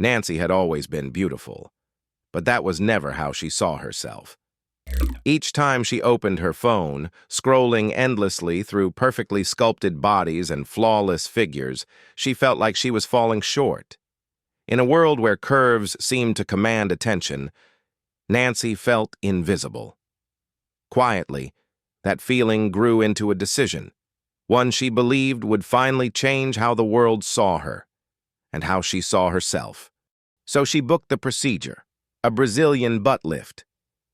Nancy had always been beautiful, but that was never how she saw herself. Each time she opened her phone, scrolling endlessly through perfectly sculpted bodies and flawless figures, she felt like she was falling short. In a world where curves seemed to command attention, Nancy felt invisible. Quietly, that feeling grew into a decision, one she believed would finally change how the world saw her and how she saw herself. So she booked the procedure, a Brazilian butt lift.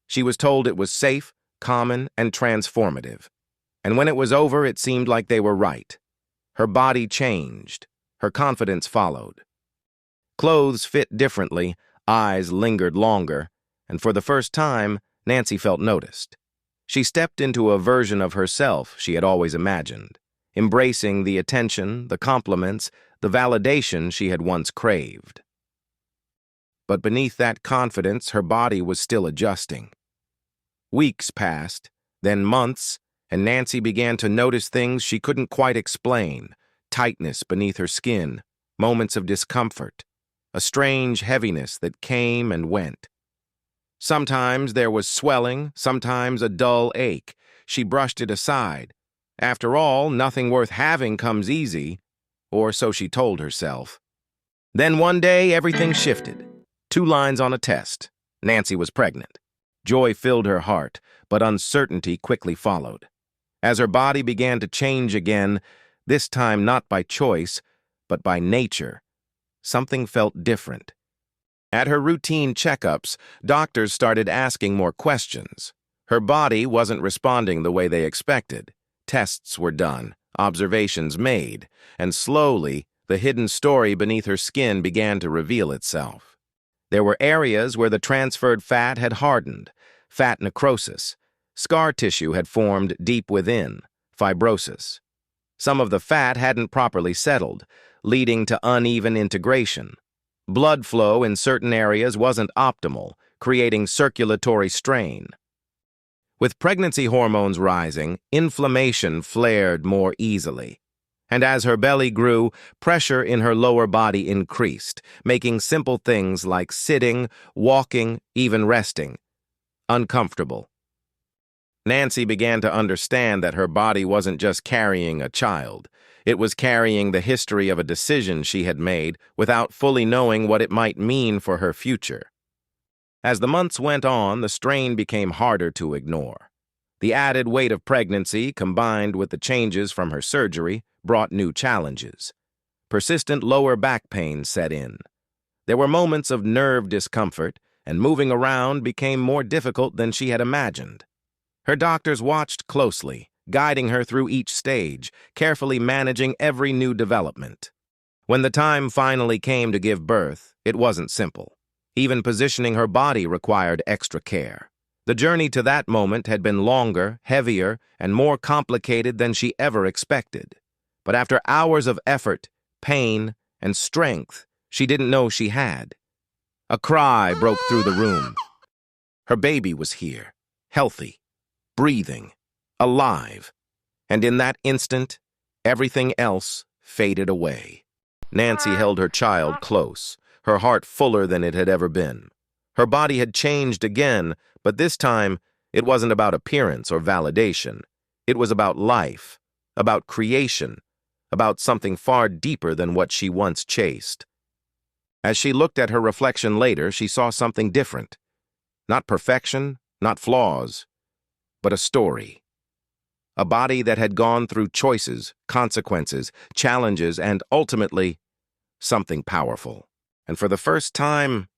She was told it was safe, common, and transformative. And when it was over, it seemed like they were right. Her body changed. Her confidence followed. Clothes fit differently, eyes lingered longer, and for the first time, Nancy felt noticed. She stepped into a version of herself she had always imagined, embracing the attention, the compliments, the validation she had once craved. But beneath that confidence, her body was still adjusting. Weeks passed, then months, and Nancy began to notice things she couldn't quite explain: tightness beneath her skin, moments of discomfort, a strange heaviness that came and went. Sometimes there was swelling, sometimes a dull ache. She brushed it aside. After all, nothing worth having comes easy, or so she told herself. Then one day, everything shifted. 2 lines on a test. Nancy was pregnant. Joy filled her heart, but uncertainty quickly followed. As her body began to change again, this time not by choice, but by nature, something felt different. At her routine checkups, doctors started asking more questions. Her body wasn't responding the way they expected. Tests were done, observations made, and slowly, the hidden story beneath her skin began to reveal itself. There were areas where the transferred fat had hardened, fat necrosis. Scar tissue had formed deep within, fibrosis. Some of the fat hadn't properly settled, leading to uneven integration. Blood flow in certain areas wasn't optimal, creating circulatory strain. With pregnancy hormones rising, inflammation flared more easily. And as her belly grew, pressure in her lower body increased, making simple things like sitting, walking, even resting uncomfortable. Nancy began to understand that her body wasn't just carrying a child. It was carrying the history of a decision she had made without fully knowing what it might mean for her future. As the months went on, the strain became harder to ignore. The added weight of pregnancy, combined with the changes from her surgery, brought new challenges. Persistent lower back pain set in. There were moments of nerve discomfort, and moving around became more difficult than she had imagined. Her doctors watched closely, guiding her through each stage, carefully managing every new development. When the time finally came to give birth, it wasn't simple. Even positioning her body required extra care. The journey to that moment had been longer, heavier, and more complicated than she ever expected. But after hours of effort, pain, and strength she didn't know she had, a cry broke through the room. Her baby was here, healthy, breathing, alive. And in that instant, everything else faded away. Nancy held her child close, her heart fuller than it had ever been. Her body had changed again, but this time, it wasn't about appearance or validation. It was about life, about creation, about something far deeper than what she once chased. As she looked at her reflection later, she saw something different. Not perfection, not flaws, but a story. A body that had gone through choices, consequences, challenges, and ultimately, something powerful. And for the first time,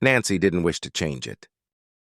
Nancy didn't wish to change it.